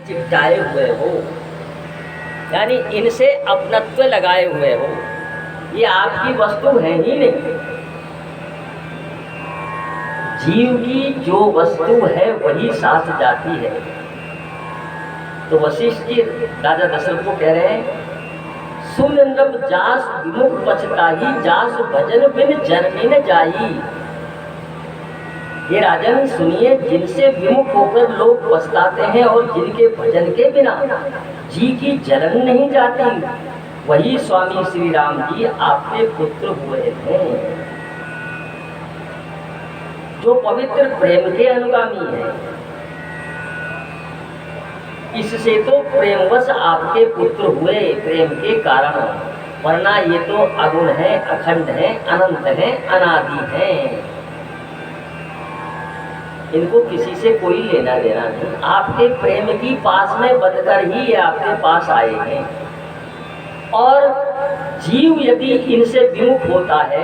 चिपटाए हुए हो, यानी इनसे अपनत्व लगाए हुए हो, ये आपकी वस्तु है ही नहीं। जीव की जो वस्तु है वही साथ जाती है। तो वशिष्ठ जी राजा दशरथ को कह रहे हैं, सुन नृप जास विमुख पछताही, जास भजन बिन जननी न जाई। ये राजन सुनिए, जिनसे विमुख होकर लोग पछताते हैं और जिनके भजन के बिना जी की जलन नहीं जाती, वही स्वामी श्री राम जी आपके पुत्र हुए थे, जो पवित्र प्रेम के अनुगामी हैं। इससे तो प्रेमवश आपके पुत्र हुए, प्रेम के कारण, वरना ये तो अगुण है, अखंड है, अनंत है, अनादि है। इनको किसी से कोई लेना देना नहीं। आपके प्रेम की पास में बंधकर ही ये आपके पास आए हैं। और जीव यदि इनसे विमुख होता है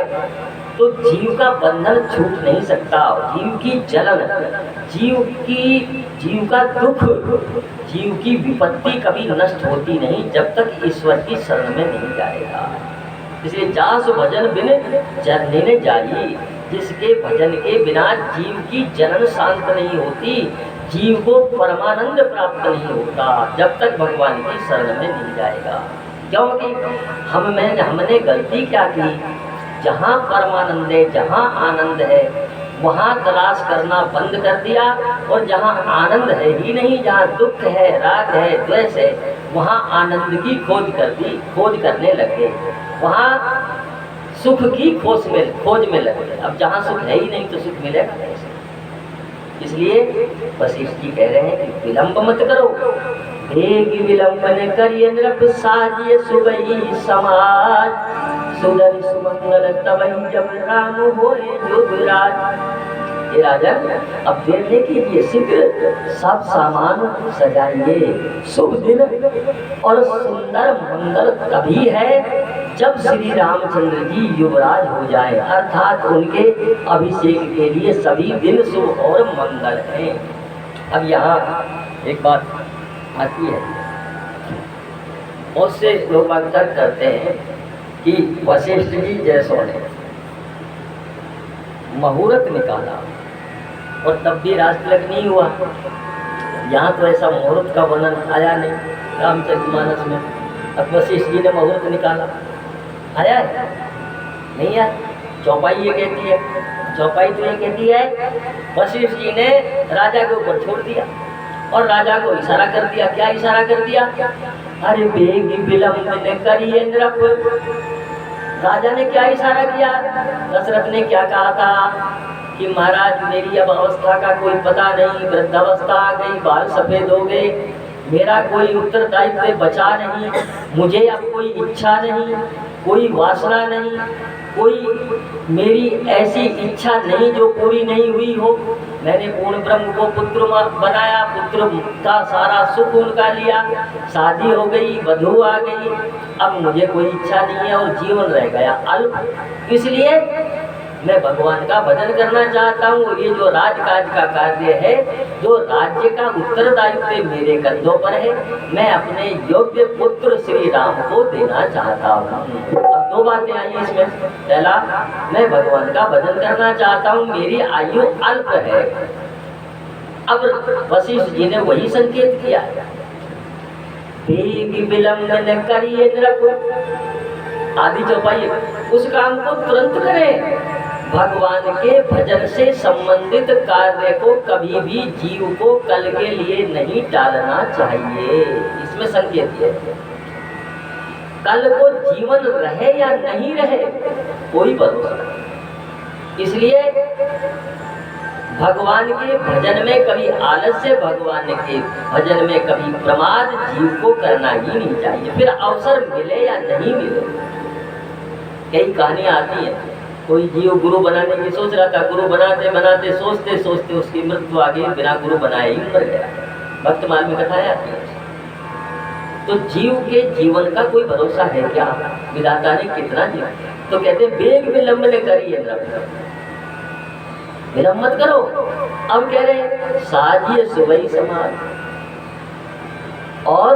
तो जीव का बंधन छूट नहीं सकता। जीव की जलन, जीव का दुख, जीव की विपत्ति कभी नष्ट होती नहीं जब तक ईश्वर की शरण में नहीं जाएगा। इसलिए जास भजन बिन जननी न जाई, जिसके भजन के बिना जीव की जलन शांत नहीं होती, जीव को परमानंद प्राप्त नहीं होता जब तक भगवान की शरण में नहीं जाएगा। क्योंकि हमने गलती क्या की, जहाँ परमानंद है, जहाँ आनंद है, वहाँ तलाश करना बंद कर दिया, और जहाँ आनंद है ही नहीं, जहाँ दुख है, राग है, द्वेष है, वहाँ आनंद की खोज करने लगे, वहाँ सुख की खोज में लगे। अब जहाँ सुख है ही नहीं तो सुख मिलेगा कैसे? इसलिए वशिष्ठ जी कह रहे हैं कि विलंब मत करो, भेग विलंब न करिए नृप साजिए सुबही समाज, सुदन सुमंगल तबहि जब राम होए युगराज। ये राजन अब देर नहीं कीजिए, शीघ्र सब सामान सजाइए। शुभ दिन और सुंदर मंगल तभी है जब श्री रामचंद्र जी युवराज हो जाए, अर्थात उनके अभिषेक के लिए सभी दिन शुभ और मंगल हैं। अब यहाँ एक बात आती है, उससे लोग तर्क करते हैं कि वशिष्ठ जी जैसों ने मुहूर्त निकाला और तब भी राजतिलक नहीं हुआ। यहाँ तो ऐसा मुहूर्त का वर्णन आया नहीं रामचरितमानस में। अब वशिष्ठ जी ने मुहूर्त निकाला, आया है? नहीं आया। चौपाई ये कहती है, चौपाई तो ये कहती है वशिष्ठ जी ने राजा के ऊपर छोड़ दिया और राजा को इशारा कर दिया। क्या इशारा कर दिया? अरे बेग विलंब न करिए नृप। राजा ने क्या इशारा किया? दशरथ ने क्या कहा था कि महाराज मेरी अब अवस्था का कोई पता नहीं, वृद्धावस्था आ गई, बाल सफेद हो गए, मेरा कोई उत्तरदायित्व बचा नहीं, मुझे अब कोई इच्छा नहीं, कोई वासना नहीं, कोई मेरी ऐसी इच्छा नहीं जो पूरी नहीं हुई हो। मैंने पूर्ण ब्रह्म को पुत्र बनाया, पुत्र का सारा सुख उनका लिया, शादी हो गई, वधू आ गई, अब मुझे कोई इच्छा नहीं है और जीवन रह गया अल्प। इसलिए मैं भगवान का भजन करना चाहता हूँ। ये जो राजकाज का कार्य है, जो राज्य का उत्तरदायित्व मेरे कंधों पर है, मैं अपने योग्य पुत्र श्री राम को देना चाहता हूँ। अब दो बातें आई इसमें। पहला, मैं भगवान का भजन करना चाहता हूँ, मेरी आयु अल्प है। अब वशिष्ठ जी ने वही संकेत किया, भेग विलंब न करिए नृप। आदि चौपाई उस काम को तुरंत करें। भगवान के भजन से संबंधित कार्य को कभी भी जीव को कल के लिए नहीं टालना चाहिए। इसमें संकेत है, कल को जीवन रहे या नहीं रहे कोई भरोसा नहीं। इसलिए भगवान के भजन में कभी आलस्य, भगवान के भजन में कभी प्रमाद जीव को करना ही नहीं चाहिए। फिर अवसर मिले या नहीं मिले। कई कहानियां आती हैं, कोई जीव गुरु बनाने की सोच रहा था, गुरु बनाते बनाते सोचते सोचते उसकी मृत्यु आ गई, बिना गुरु बनाए ही मर गया। भक्तमाल में कथाएं आती है। तो जीव के जीवन का कोई भरोसा है क्या? विधाता ने कितना जीव, तो कहते बेग विलंब न करिए नृप, विलंब मत करो। अब कह रहे साजिए सुबह समाज, और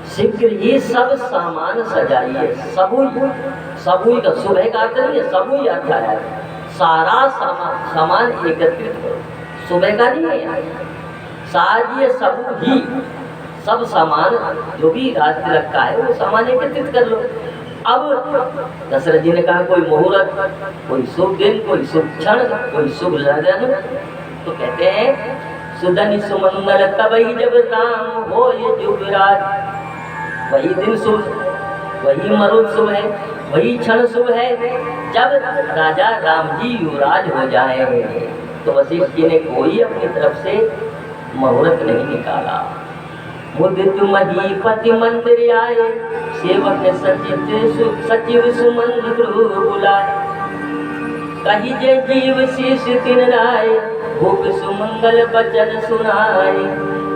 शीघ्र ही सब सामान सजाइए। सबुई का सुबह का अर्थ नहीं है, सबुई अर्थ है सारा सामान एकत्रित करो। सुबह का नहीं है, साजिए सबू ही, सब सामान जो भी राज तिलक का है वो सामान एकत्रित कर लो। अब दशरथ जी ने कहा कोई मुहूर्त, कोई शुभ दिन, कोई शुभ क्षण, कोई शुभ लगन, तो कहते हैं सुधन सुमंगल तबही जब राम हो ये युवराज। वही दिन शुभ, वही मरुद शुभ है, वही क्षण शुभ है जब राजा राम जी युवराज हो जाए। तो वशिष्ठ जी ने कोई अपनी तरफ से मुहूर्त नहीं निकाला। मुदित महीपति मंदिर आए, सेवक ने सचिव सुमंत्र बुलाए। कही जय जीव शीश दिन राय, भूप सुमंगल वचन सुनाए।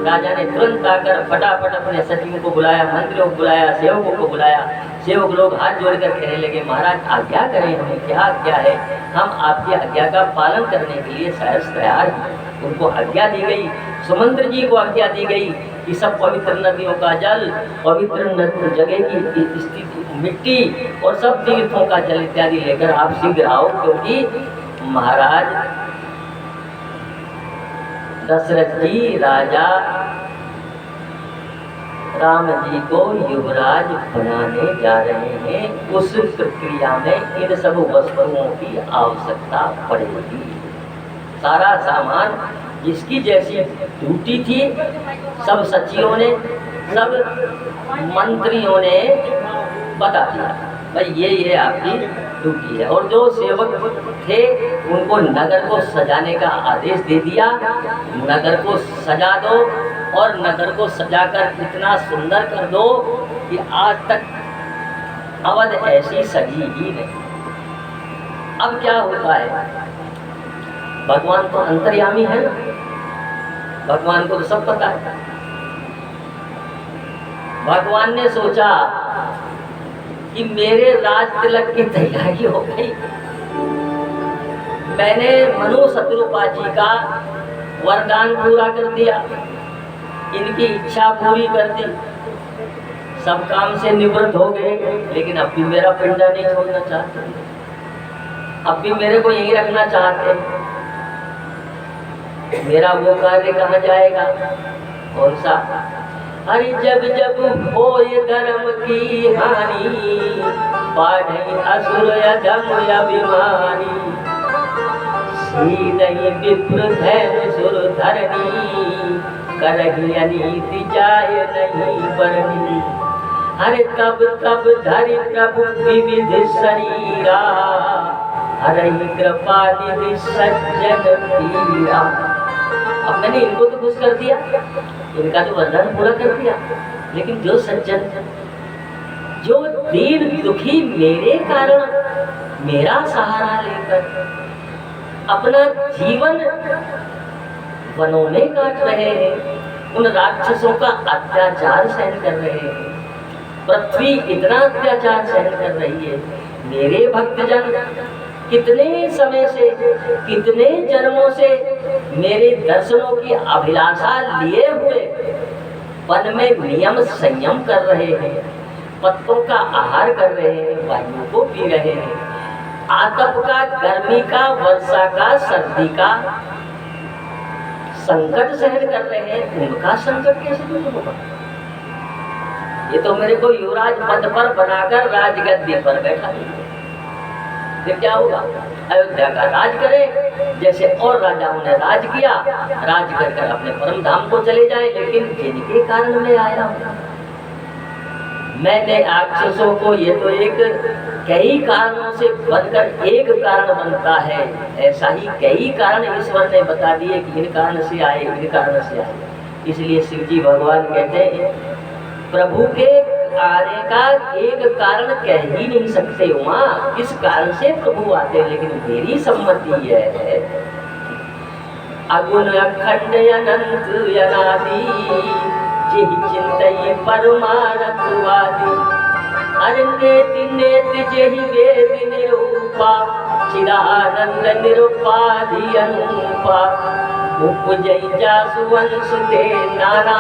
राजा ने तुरंत आकर फटाफट अपने सचिवों को बुलाया, मंत्रियों को बुलाया, सेवकों को बुलाया। सेवक लोग हाथ जोड़कर कहने लगे महाराज आज्ञा करें, हमें क्या आज्ञा है, हम आपकी आज्ञा का पालन करने के लिए सहर्ष तैयार हैं। उनको आज्ञा दी गई, सुमंत्र जी को आज्ञा दी गई कि सब पवित्र नदियों का जल, पवित्र जगह की स्थिति मिट्टी और सब तीर्थों का जल इत्यादि लेकर आप शीघ्र आओ, क्योंकि महाराज दशरथ जी राजा राम जी को युवराज बनाने जा रहे हैं। उस प्रक्रिया में इन सब वस्तुओं की आवश्यकता पड़ेगी। सारा सामान जिसकी जैसी ड्यूटी थी सब सचिवों ने, सब मंत्रियों ने बता दिया भाई ये आपकी ड्यूटी है। और जो सेवक थे उनको नगर को सजाने का आदेश दे दिया, नगर को सजा दो और नगर को सजाकर इतना सुंदर कर दो कि आज तक अवध ऐसी सजी ही नहीं। अब क्या होता है, भगवान तो अंतर्यामी है ना, भगवान को तो सब पता है। भगवान ने सोचा कि मेरे राज तिलक की तैयारी हो गई, मैंने मनु शत्रुपा जी का वरदान पूरा कर दिया, इनकी इच्छा पूरी कर दी, सब काम से निवृत्त हो गए, लेकिन अब भी मेरा पिंडा नहीं छोड़ना चाहते, अब भी मेरे को यहीं रखना चाहते। मेरा वो कार्य कहाँ जाएगा, कौन सा? अरे जब जब हो ये धर्म की हानि, पाढ़ई असुर अधम अभिमानी, नहीं विप्र धैर्य सुर धरणी, करही अनीति जाय नहीं बरनी। हरे तब तब धरि प्रभु विविध शरीरा, हरहि कृपा निधि सज्जन पीरा। अब मैंने इनको तो खुश कर दिया, इनका तो वरदान पूरा कर दिया, लेकिन जो सज्जन, जो दीन दुखी मेरे कारण मेरा सहारा लेकर अपना जीवन वनों में काट रहे हैं, उन राक्षसों का अत्याचार सहन कर रहे हैं, पृथ्वी इतना अत्याचार सहन कर रही है, मेरे भक्तजन कितने समय से, कितने जन्मों से मेरे दर्शनों की अभिलाषा लिए हुए वन में नियम संयम कर रहे हैं, पत्तों का आहार कर रहे हैं, वायु को पी रहे हैं, आतप का, गर्मी का, वर्षा का, सर्दी का संकट सहन कर रहे हैं, उनका संकट कैसे दूर होगा? ये तो मेरे को युवराज पद पर बनाकर राजगद्दी पर बैठा दिया, फिर क्या होगा? अयोध्या का राज करे जैसे और राजाओं ने राज किया, राज कर अपने परम धाम को चले जाए, लेकिन जिनके कारण मैं आया हूँ, मैंने राक्षसों को, ये तो एक कई कारणों से बनकर एक कारण बनता है, ऐसा ही कई कारण ईश्वर ने बता दिए कि इन कारण से आए, इन कारण से आए। इसलिए शिव जी भगवान कहते हैं प्रभु के आने का एक कारण कह ही नहीं सकते उमा, किस कारण से प्रभु आते हैं, लेकिन मेरी सम्मति यह है अगुण अखंड अनंत अनादि, जिहि चिंतई परमार्थवादी, अरे नेति नेति जेहि वेद निरूपा, चिदानंद निरुपाधि अनुपा, उपजई जासु वंश ते नाना,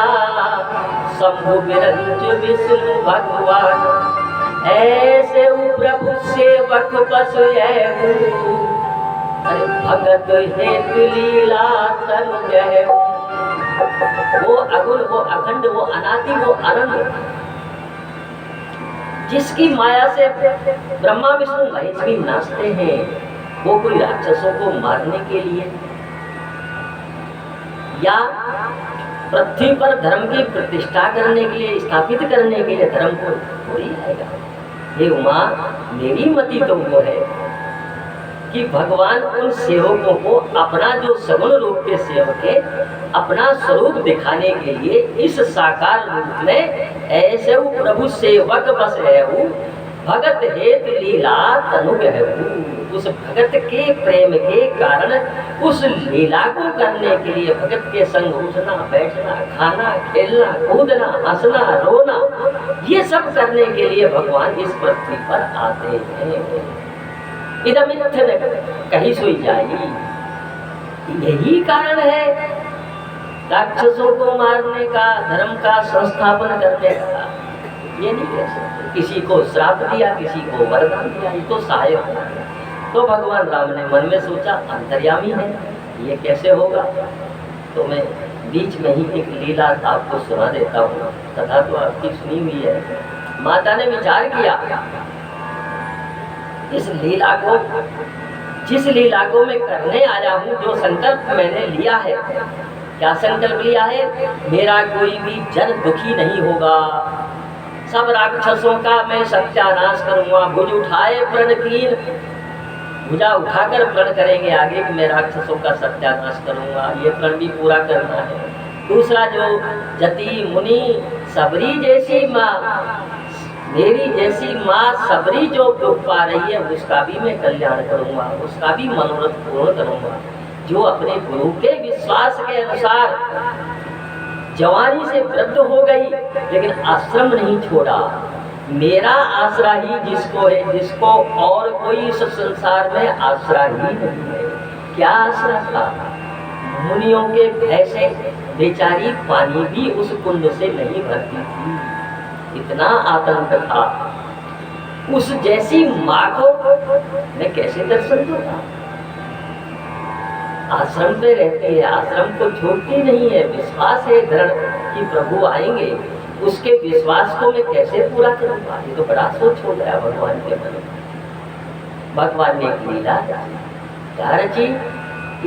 शंभु बिरंज विष्णु भगवान ऐसे प्रभु सेवक बस ऐहु अरे भगत हेतु लीला तनु गहु। वो अगुण, वो अखंड, वो अनादि, वो अनंत, जिसकी माया से ब्रह्मा विष्णु महेश भी नाचते हैं, वो कोई राक्षसों को मारने के लिए या पृथ्वी पर धर्म की प्रतिष्ठा करने के लिए, स्थापित करने के लिए धर्म को थोड़ी आएगा। हे उमा, मेरी मति तो वो है कि भगवान उन सेवकों को अपना जो सगुण रूप के सेवक है, अपना स्वरूप दिखाने के लिए इस साकार रूप में ऐसे प्रभु सेवक बस है, भगत हेत लीला तनु गहु। उस भगत के प्रेम के कारण उस लीला को करने के लिए, भगत के संग उठना बैठना, खाना खेलना, कूदना, हंसना, रोना, ये सब करने के लिए भगवान इस पृथ्वी पर आते हैं। इदमित्थ कहीं सोई जाई, यही कारण है राक्षसों को मारने का, धर्म का संस्थापन करने का। ये नहीं कह सकते किसी को श्राप दिया, किसी को वरदान दिया, ये तो सहायक है। तो भगवान राम ने मन में सोचा अंतर्यामी है, ये कैसे होगा। तो मैं बीच में ही एक लीला आपको सुना देता हूँ, कथा तो आपकी सुनी हुई है। माता ने विचार किया इस लीला को, जिस लीला को मैं करने आया हूँ, जो संकल्प मैंने लिया है, क्या संकल्प लिया है, मेरा कोई भी जन दुखी नहीं होगा, सब राक्षसों का मैं सत्यानाश करूंगा। भुज उठाए प्रण कीन, भुजा उठाकर प्रण करेंगे आगे कि मैं राक्षसों का सत्यानाश करूंगा, ये प्रण भी पूरा करना है। दूसरा, जो जति मुनि सबरी जैसी माँ, मेरी जैसी माँ सबरी जो दुख पा रही है, उसका भी मैं कल्याण करूंगा, उसका भी मनोरथ पूर्ण करूंगा। जो अपने गुरु के विश्वास के अनुसार जवानी से वृद्ध हो गई लेकिन आश्रम नहीं छोड़ा, मेरा आसरा ही जिसको है, जिसको और कोई इस संसार में आसरा ही नहीं है। क्या आसरा था, मुनियों के भय से बेचारी पानी भी उस कुंड से नहीं भरती थी, इतना आतंक था। उस जैसी माँ को मैं कैसे दर्शन दूंगा। आश्रम पे रहती है, आश्रम को छोड़ती नहीं है, विश्वास है दृढ़ कि प्रभु आएंगे, उसके विश्वास को मैं कैसे पूरा करूंगा। ये तो बड़ा सोच हो गया भगवान के मन में। भगवान ने एक लीला रची,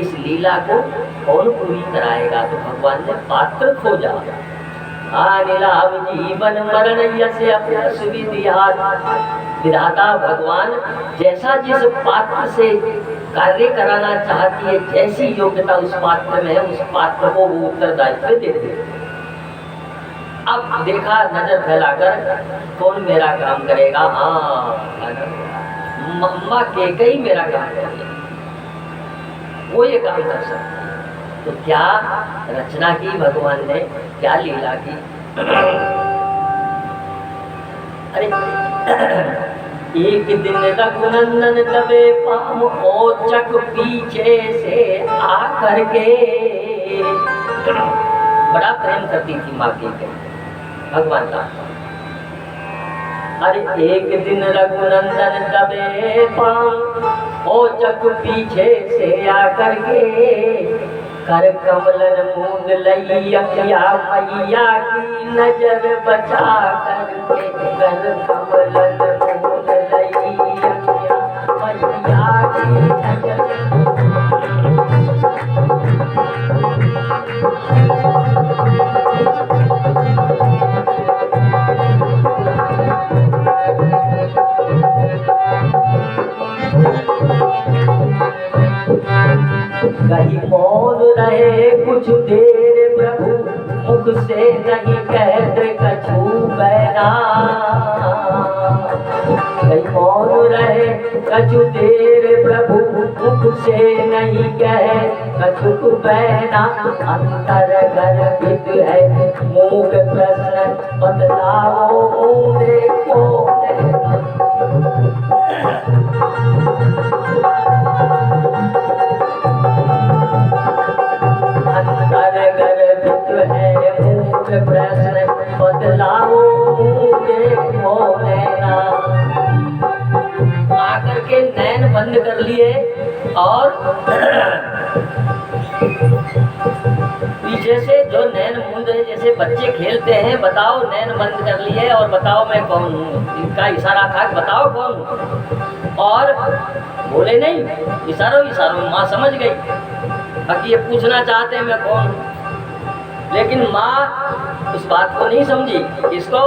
इस लीला को कौन पूरी कराएगा। तो भगवान ने पात्र खोजा, अनिलाभ जीवन मरण यस्य अपना विधाता भगवान जैसा जिस पात्र से कार्य कराना चाहती है, जैसी योग्यता उस पात्र में है, उस पात्र को वो उत्तरदायित्व देते। अब देखा नजर फैलाकर कौन मेरा काम करेगा। हाँ, मम्मा केकई मेरा काम करेगी, वो ये काम कर सकती है। तो क्या रचना की भगवान ने, क्या लीला की। अरे एक दिन रघुनंदन तबे पाम औचक पीछे से आकर के, बड़ा प्रेम करती थी माँ के भगवान का। अरे एक दिन रघुनंदन तबे पाम औचक पीछे से आकर के, कर कमलन मूंद लई अखिया मैया की नजर बचा करके, कर कमलन मूंद लई अखिया मैया की नजर। कहीं मौन रहे कुछ देर प्रभु, मुख से नहीं कहते कछु बैना। कहीं मौन रहे कछु देर प्रभु, मुख से नहीं कहे कछु बैना। अंतर गर्भित है मूक प्रश्न, बतलाओ मुझे कौन है। अंतर गर्भित है मूक प्रश्न, बदलाओ देखो नैना। आकर के नैन बंद कर लिए और पीछे से जो नैन मूंद है, जैसे बच्चे खेलते हैं, बताओ नैन बंद कर लिए और बताओ मैं कौन हूँ। इनका इशारा था कि बताओ कौन हूँ, और बोले नहीं, इशारों इशारों माँ समझ गई। बाकी ये पूछना चाहते हैं मैं कौन हूँ, लेकिन माँ उस बात को नहीं समझी। इसको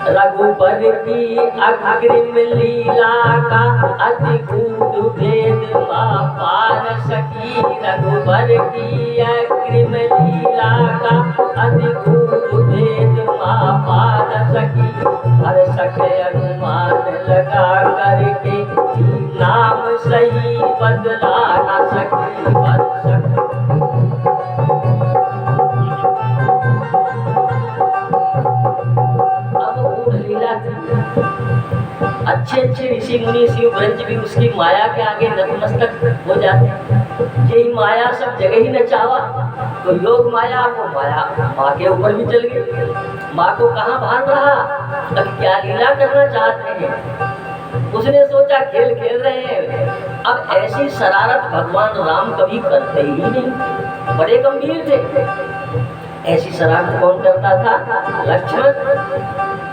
रघुबर की अग्रिम लीला का अतिगूढ़ भेद माँ पार सकी। रघुबर की अग्रिम लीला का अतिगूढ़ भेद माँ पार सकी। हर सके अनुमान लगा करके नाम सही बदला न सकी। हर सके अच्छे अच्छे ऋषि मुनि शिव ब्रज भी उसकी माया के आगे नतमस्तक हो जाते हैं। यही माया सब जगह ही नचावा, तो योग माया वो माया माँ के ऊपर भी चल गई। माँ को कहाँ भान रहा, अब क्या लीला करना चाहते हैं। उसने सोचा खेल खेल रहे हैं। अब ऐसी शरारत भगवान राम कभी करते ही नहीं, बड़े गंभीर थे। ऐसी शरारत कौन करता था? लक्ष्मण।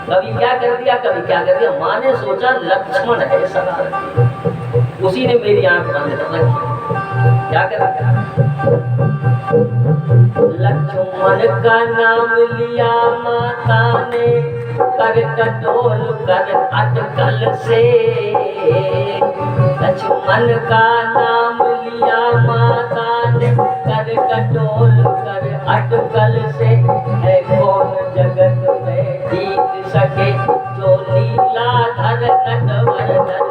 कभी क्या कर दिया, कभी क्या कर दिया। माँ ने सोचा लक्ष्मण है शरारत, उसी ने मेरी आंख बंद कर रखी। क्या कर दिया? लक्ष्मण का नाम लिया माता ने, कर कटोल कर अटकल से। लक्ष्मण का नाम लिया माता ने, कर कटोल कर अटकल से। है कौन जगत में जीत सके, जो लीलाधर नटवरधर।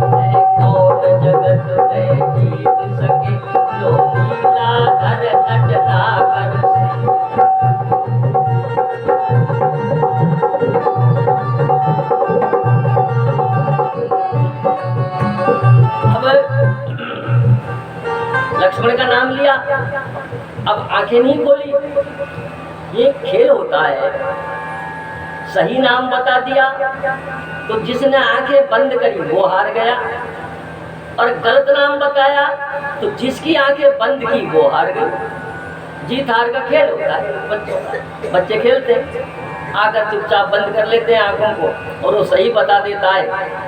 है कौन जगत में जीत सके, जो लीलाधर नटनागर से। अब लक्ष्मण का नाम लिया, अब आंखें नहीं खोली। ये खेल होता है। सही नाम बता दिया तो जिसने आंखें बंद करी वो हार गया, और गलत नाम बताया तो जिसकी आंखें बंद की वो हार गई। जीत हार का खेल होता है। बच्चे खेलते हैं, आकर चुपचाप बंद कर लेते हैं आंखों को, और वो सही बता देता है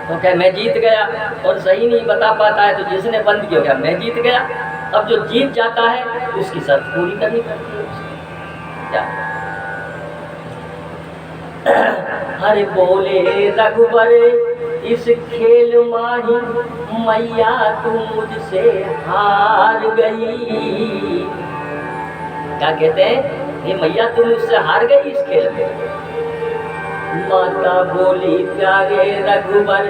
तो क्या मैं जीत गया, और सही नहीं बता पाता है तो जिसने बंद किया क्या मैं जीत गया। अब जो जीत जाता है उसकी शर्त पूरी करनी पड़ती है उसकी। क्या हरे बोले रघुबर इस खेल माही, मैया तू मुझसे हार गई। क्या कहते हैं? ये मैया तुम मुझसे हार गई इस खेल में। माता बोली प्यारे रघुबर,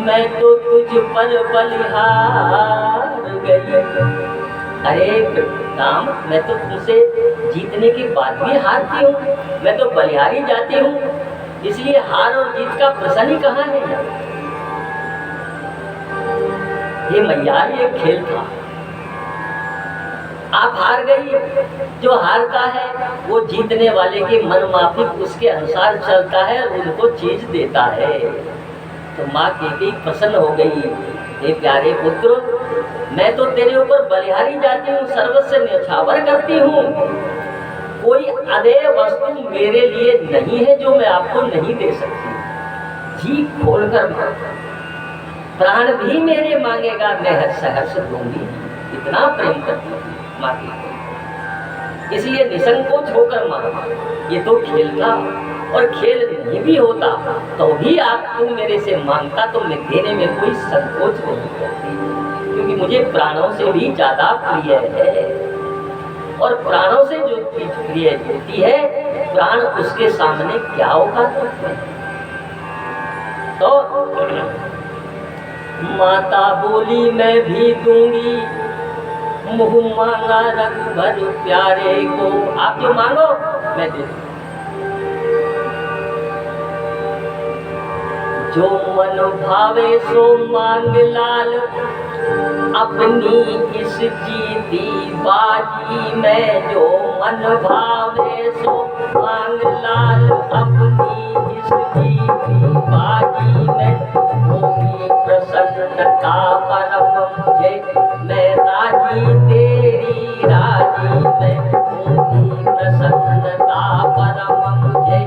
मैं तो तुझ पर बलिहार गई। अरे राम, मैं तो तुझसे जीतने के बाद भी हारती हूँ, मैं तो बलिहारी जाती हूँ, इसलिए हार और जीत का प्रश्न ही कहाँ है। ये मैया ये खेल था, आप हार गई। जो हारता है वो जीतने वाले के मन माफिक उसके अनुसार चलता है, उनको चीज देता है। तो माँ की प्रसन्न हो गई, हे प्यारे पुत्र, मैं तो तेरे ऊपर बलिहारी जाती हूँ, सर्वस्व न्यौछावर करती हूँ। कोई अदेय वस्तु मेरे लिए नहीं है जो मैं आपको नहीं दे सकती। जी खोलकर प्राण भी मेरे मांगेगा, मैं हर्ष दूंगी। इतना प्रेम करती हूँ माँ की, इसलिए निसंकोच होकर माँ। ये तो खेल था, और खेल नहीं भी होता तो भी आप तू मेरे से मांगता तो मैं देने में कोई संकोच नहीं करती, क्योंकि मुझे प्राणों से भी ज्यादा प्रिय है। और प्राणों से जो चीज प्रिय होती है, प्राण उसके सामने क्या होगा। तो माता बोली मैं भी दूंगी, मुँह मांगा रघुबर प्यारे को। आप जो मांगो मैं दे दूंगी। जो मन भावे सो मांग लाल, अपनी इस जीती बाजी में। जो मन भावे सो मांग लाल, अपनी इस जीती बाजी में। होगी प्रसन्नता परम मुझे, मैं राजी तेरी राजी में। होगी प्रसन्नता परम मुझे,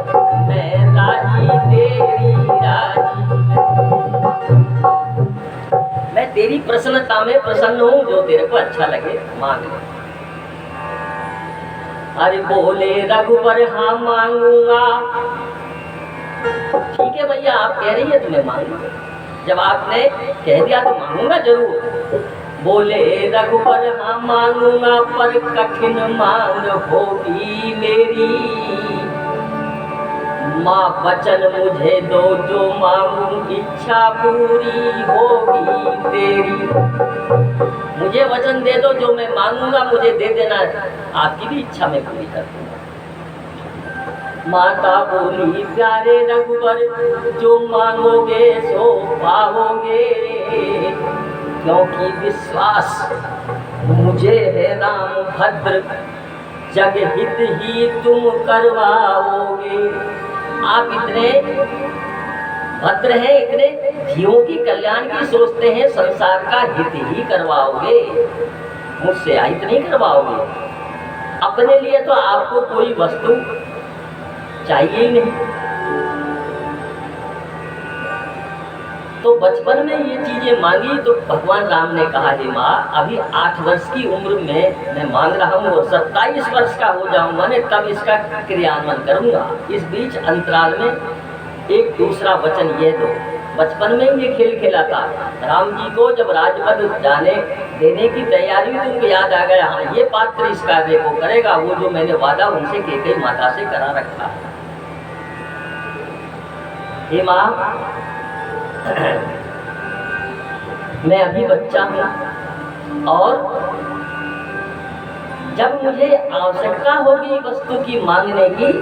मैं राजी तेरी राजी में। मैं तेरी प्रसन्नता में प्रसन्न हूँ, जो तेरे को अच्छा लगे मांग ले। अरे बोले रघुवर हाँ मांगूंगा। ठीक है भैया, आप कह रही है तो मैं मांगूंगा। जब आपने कह दिया तो मांगूंगा जरूर। बोले रघुवर हाँ मांगूंगा, पर कठिन मांग होगी मेरी। माँ वचन मुझे दो, जो मांगू इच्छा पूरी होगी तेरी। मुझे वचन दे दो, जो मैं मांगूंगा मुझे दे देना, आपकी भी इच्छा मैं पूरी कर दूंगा। माता बोली प्यारे रघुवर, जो मांगोगे सो पाओगे। क्योंकि विश्वास मुझे है राम भद्र, जग हित ही तुम करवाओगे। आप इतने भद्र हैं, इतने जीवों की कल्याण की सोचते हैं, संसार का हित ही करवाओगे, मुझसे हित नहीं करवाओगे। अपने लिए तो आपको कोई वस्तु चाहिए ही नहीं। तो बचपन में ये चीजें मांगी तो भगवान राम ने कहा, हे माँ अभी 8 वर्ष की उम्र में मैं मांग रहा हूँ और 27 वर्ष का हो जाऊंगा ने तब इसका क्रियान्वयन करूंगा। इस बीच अंतराल में एक दूसरा वचन ये दो। बचपन में ही ये खेल खेला था। राम जी को जब राजपद जाने देने की तैयारी हुई तो उनको याद आ गया, हाँ ये पात्र इस कार्य को करेगा, वो जो मैंने वादा उनसे कैकेयी माता से करा रखा है। हे माँ मैं अभी बच्चा हूँ और जब मुझे आवश्यकता होगी वस्तु की मांगने की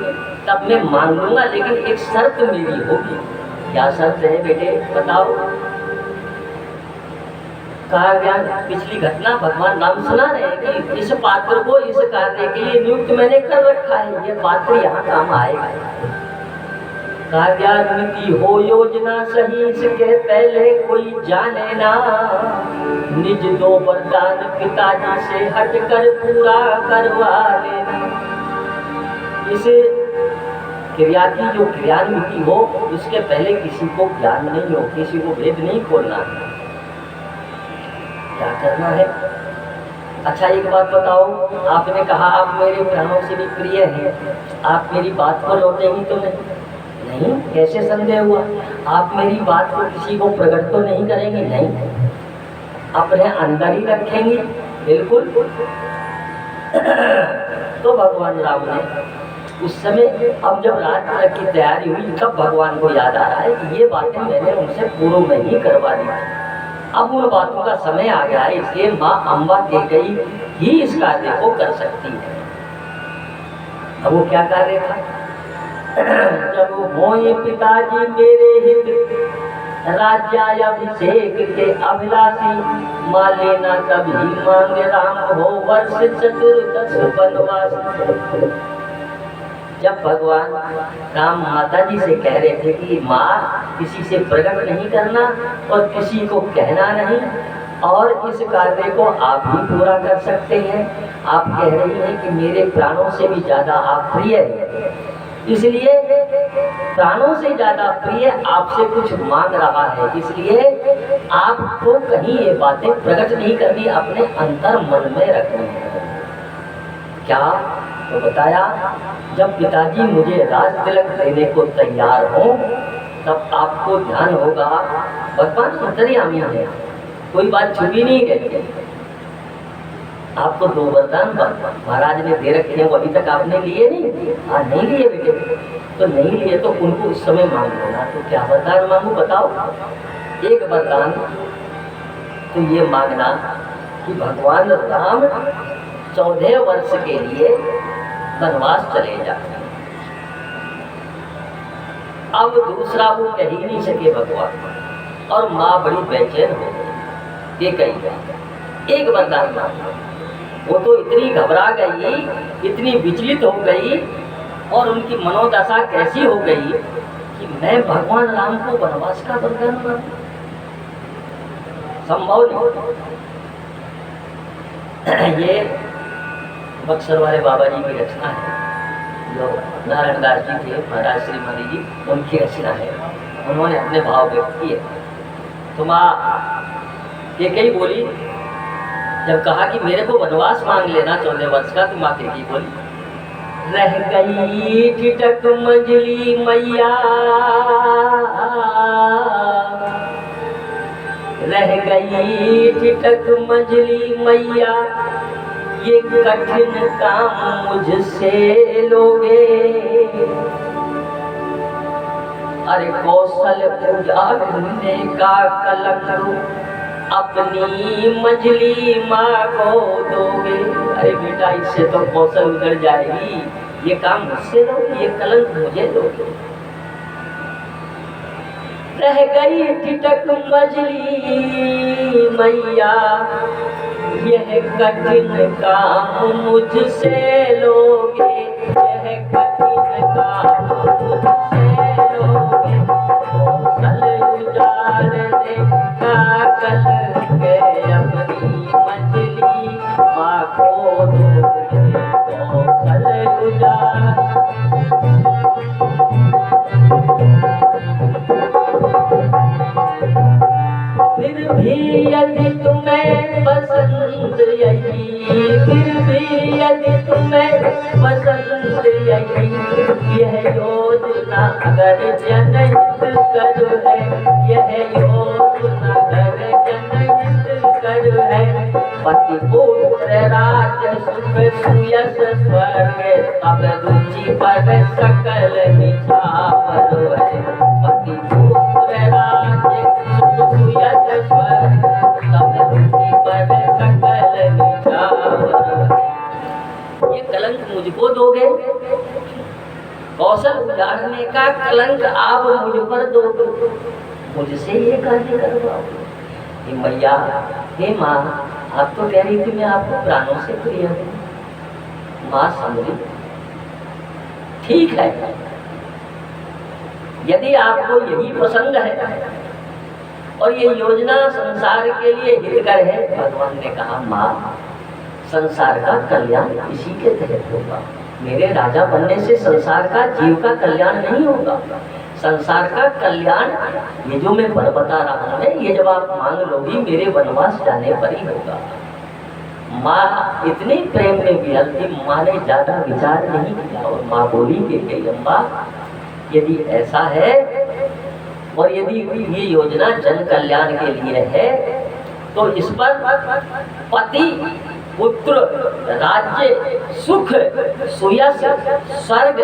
तब मैं मांगूंगा, लेकिन एक शर्त मेरी होगी। क्या शर्त है बेटे बताओ? कहा गया पिछली घटना भगवान राम सुना रहे हैं कि इस पात्र को इस कार्य के लिए नियुक्त मैंने कर रखा है, ये पात्र यहाँ काम आएगा। कहा गया नीति हो योजना सही, इसके पहले कोई जाने ना। निज दो वरदान पिताजी से हटकर पूरा करवा लेना। इस क्रिया की जो क्रियान्विति हो उसके पहले किसी को ज्ञान नहीं हो, किसी को वेद नहीं खोलना है। क्या करना है? अच्छा एक बात बताओ, आपने कहा आप मेरे प्राणों से भी प्रिय हैं, आप मेरी बात को लौटेंगी तो नहीं? कैसे संदेह हुआ? आप मेरी बात को किसी को प्रकट तो नहीं करेंगे? नहीं, अपने अंदर ही रखेंगे बिल्कुल। तो भगवान राम ने उस समय, अब जब राज्य की तैयारी हुई तब भगवान को याद आ रहा है कि ये बातें मैंने उनसे पूर्व में ही करवा दी। अब उन बातों का समय आ गया है, इसलिए माँ अम्बा कैकेयी ही इस कार्य को कर सकती है। अब वो क्या कार्य था? जब होए पिताजी मेरे हित, राज्याभिषेक के अभिलाषी। माँ लेना कभी मांग राम हो, वर्ष 14 वनवासी। जब भगवान राम माता जी से कह रहे थे कि माँ किसी से प्रकट नहीं करना और किसी को कहना नहीं, और इस कार्य को आप ही पूरा कर सकते हैं। आप कह रही हैं कि मेरे प्राणों से भी ज्यादा आप प्रिय हैं, इसलिए प्राणों से ज्यादा प्रिय आपसे कुछ मांग रहा है, इसलिए आपको कहीं ये बातें प्रकट नहीं करनी, अपने अंतर मन में रखनी है। क्या? तो बताया जब पिताजी मुझे राज तिलक देने को तैयार हो तब आपको ध्यान होगा भगवान अंतर्यामी है, कोई बात छुपी नहीं गई। आपको 2 वरदान महाराज ने दे रखे हैं, वो अभी तक आपने लिए नहीं? हाँ नहीं लिए बेटे, तो नहीं लिए तो उनको उस समय मांग लेना। तो क्या वरदान मांगू बताओ? एक वरदान तो ये मांगना कि भगवान राम 14 वर्ष के लिए वनवास चले जाते। अब दूसरा वो कह ही नहीं सके भगवान। और माँ बड़ी बेचैन हो गई, ये कही एक वरदान मांगा। वो तो इतनी घबरा गई, इतनी विचलित हो गई, और उनकी मनोदशा कैसी हो गई कि मैं भगवान राम को वनवास का वरदान मांगू, संभव नहीं। ये बक्सर वाले बाबा जी की रचना है, जो नारायण दास जी थे, महाराज श्रीमती जी, उनकी रचना है। उन्होंने अपने भाव व्यक्त किए। तो माँ ये कही बोली, जब कहा कि मेरे को वनवास मांग लेना 14 वर्ष का, तो माँ की बोली, रह गई ठिठक मजली मैया, रह गई ठिठक मजली मैया, ये कठिन काम मुझसे लोगे। अरे कौशल पूजा करने का कलंक अपनी मजली माँ को दोगे। अरे बेटा, इससे तो कौशल उतर जाएगी, ये काम मुझसे लोगे, ये कलंक मुझे दोगे। रह गई ठिठक मजली मैया, यह कठिन काम मुझसे लोगे, यह कठिन काम मुझसे लोगे। कौशल उजाड़ने का कलंक अपनी मजली माँ को दोगे। कौशल उजाड़ फिर भी यदि तुम्हें पसंद यही, फिर भी यदि तुम्हें पसंद यही, यह योजना अगर जनहित कर है, यह योजना अगर जनहित कर है। पति पुत्र राज्य सुख सुयस स्वर्ग, अब रुचि पर सकल निछावर है। पति पुत्र राज्य सुख सुयस स्वर्ग, अब रुचि पर सकल निछावर। ये कलंक मुझको दोगे, कौशल उजाड़ने का कलंक आप मुझ पर दोगे, मुझसे ये कार्य करवाओगे। हे मैया, हे माँ, आप तो कह रही थी मैं आपको प्राणों से प्रिय हूँ। माँ समझी, ठीक है, यदि आपको यही पसंद है और ये योजना संसार के लिए हितकर है, भगवान ने कहा माँ, संसार का कल्याण इसी के तहत होगा। मेरे राजा बनने से संसार का जीव का कल्याण नहीं होगा। संसार का कल्याण ये जो मैं बता रहा हूँ, ये जब आप मांग लोगी मेरे वनवास जाने पर ही होगा। माँ इतने प्रेम में विहल थी, माँ ने ज्यादा विचार नहीं किया और माँ बोली कि हे अम्बा, यदि ऐसा है और यदि ये योजना जन कल्याण के लिए है, तो इस पर पति पुत्र राज्य सुख सुयस स्वर्ग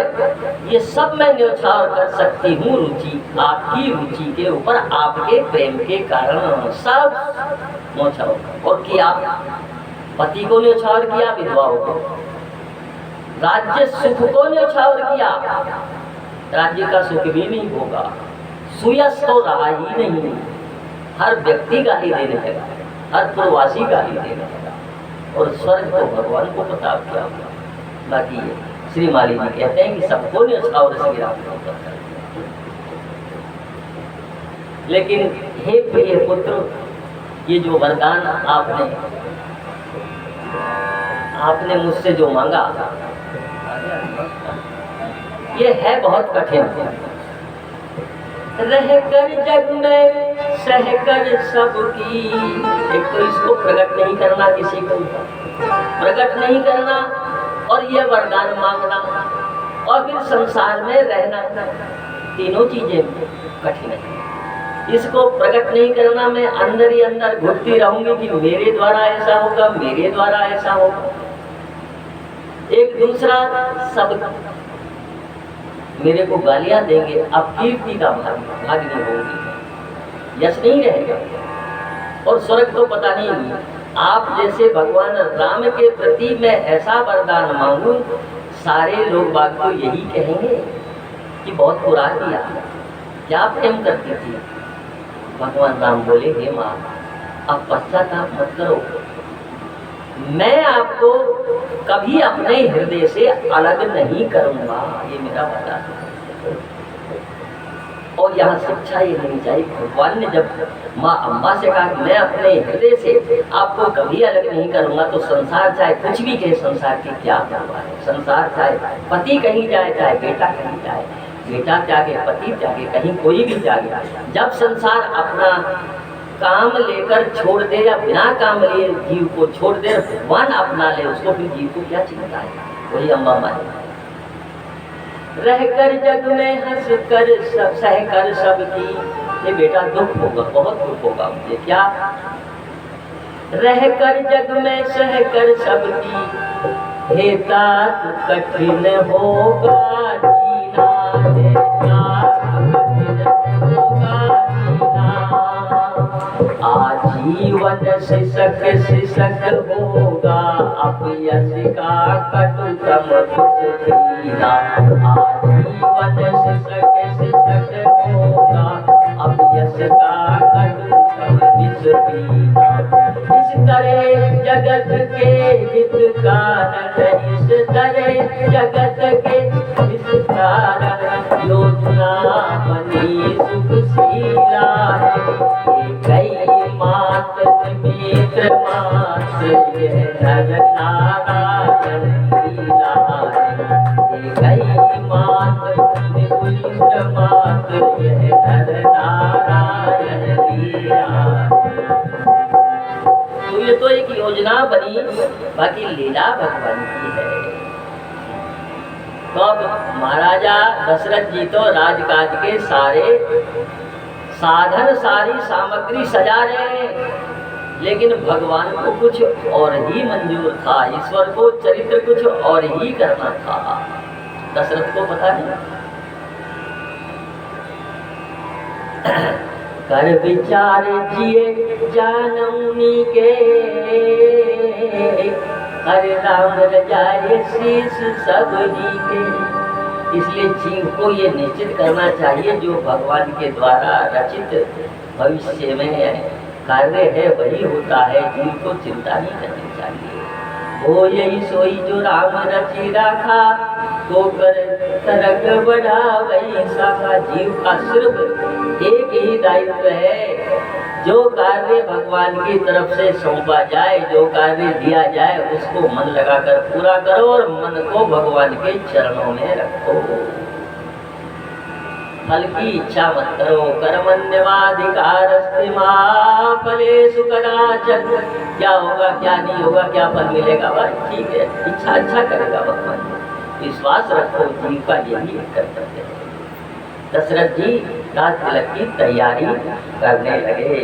ये सब मैं न्यौछावर कर सकती हूँ। रुचि, आपकी रुचि के ऊपर आपके प्रेम के कारण सब न्यौछावर। और किया, पति को न्यौछावर किया, विधवाओं को, राज्य सुख को न्यौछावर किया, राज्य का सुख भी नहीं होगा। सुयस तो रहा ही नहीं, हर व्यक्ति गाली देने लगा, हर प्रवासी गाली देने लगा। और स्वर्ग तो भगवान को पता क्या हुआ। बाकी ये श्री माली जी कहते हैं कि सबको न्यौछावर से गिरा। लेकिन हे प्रिय पुत्र, ये जो वरदान आपने मुझसे जो मांगा, ये है बहुत कठिन। रहकर जग में सहकर सबकी, एक तो इसको प्रकट नहीं करना, किसी को प्रकट नहीं करना, और ये वरदान मांगना, और फिर संसार में रहना, तीनों चीजें कठिन है। इसको प्रकट नहीं करना, मैं अंदर ही अंदर घुटती रहूंगी कि मेरे द्वारा ऐसा होगा, मेरे द्वारा ऐसा होगा। एक दूसरा सब मेरे को गालियां देंगे, अब कीर्ति का भागनी होगी, यश नहीं रहेगा। और स्वर्ग तो पता नहीं, आप जैसे भगवान राम के प्रति मैं ऐसा वरदान मांगू, सारे लोग बात तो यही कहेंगे कि बहुत बुरा किया, क्या प्रेम करती थी? भगवान राम बोले, हे माँ, आप पश्चाताप मत करो, मैं आपको कभी अपने हृदय से अलग नहीं करूंगा, ये मेरा वादा है। और यहाँ शिक्षा ये लेनी चाहिए, भगवान ने जब माँ अम्बा से कहा कि मैं अपने हृदय से आपको कभी अलग नहीं करूंगा, तो संसार चाहे कुछ भी कहे, संसार की क्या परवाह है। संसार चाहे पति कहीं जाए, चाहे बेटा कहीं जाए, बेटा त्यागे, पति त्यागे, कहीं कोई भी त्यागे, जब संसार अपना काम लेकर छोड़ दे या बिना काम लिए जीव को छोड़ दे, भगवान अपना ले उसको, फिर जीव को क्या चिंता है। वही अम्बा माने, रहकर जग में हंस कर सब सह कर सबकी, ये बेटा दुख होगा, बहुत दुख होगा मुझे, क्या रहकर जग में सह कर सबकी, हे तात कठिन होगा जीना, हे तात कठिन होगा जीना, आजीवन सिसक होगा, अपयश का कटुतम विष पीना, आजीवन सिसक होगा, अपयश का कटुतम विष पीना, इस तरह जगत के हित कारण, इस तरह जगत के हित कारण, योजना बनी सुखशीला है, कई मात्र मित्र मात्र, यह नर नारायण लीला है, कई मात्र मित्र मात्र, यह नर नारायण लीला। तो ये तो एक योजना बनी, बाकी लीला भगवान की है। तो अब महाराजा दशरथ जी तो राजकाज के सारे साधन, सारी सामग्री सजा रहे हैं, लेकिन भगवान को कुछ और ही मंजूर था, ईश्वर को चरित्र कुछ और ही करना था। दशरथ को पता नहीं। कर विचार जिए जानमुनि के, हरे राम रजाए शीश सब जी के। इसलिए जीव को ये निश्चित करना चाहिए, जो भगवान के द्वारा रचित भविष्य में कार्य है वही होता है, जीव को चिंता नहीं करनी चाहिए। वो यही सोई जो राम रचि राखा, तो कर तरक बढ़ा वही शाखा। जीव का सिर्फ एक ही दायित्व है, जो कार्य भगवान की तरफ से सौंपा जाए, जो कार्य दिया जाए, उसको मन लगाकर पूरा करो और मन को भगवान के चरणों में रखो। फल की इच्छा मत करो। कर्मण्यवाधिकारस्ते मा फलेषु कदाचन। क्या होगा क्या नहीं होगा, क्या फल मिलेगा, भाई ठीक है, इच्छा अच्छा करेगा भगवान। विश्वास रखो, जीव का यही कर्तव्य है। दशरथ जी राज तिलक की तैयारी करने लगे।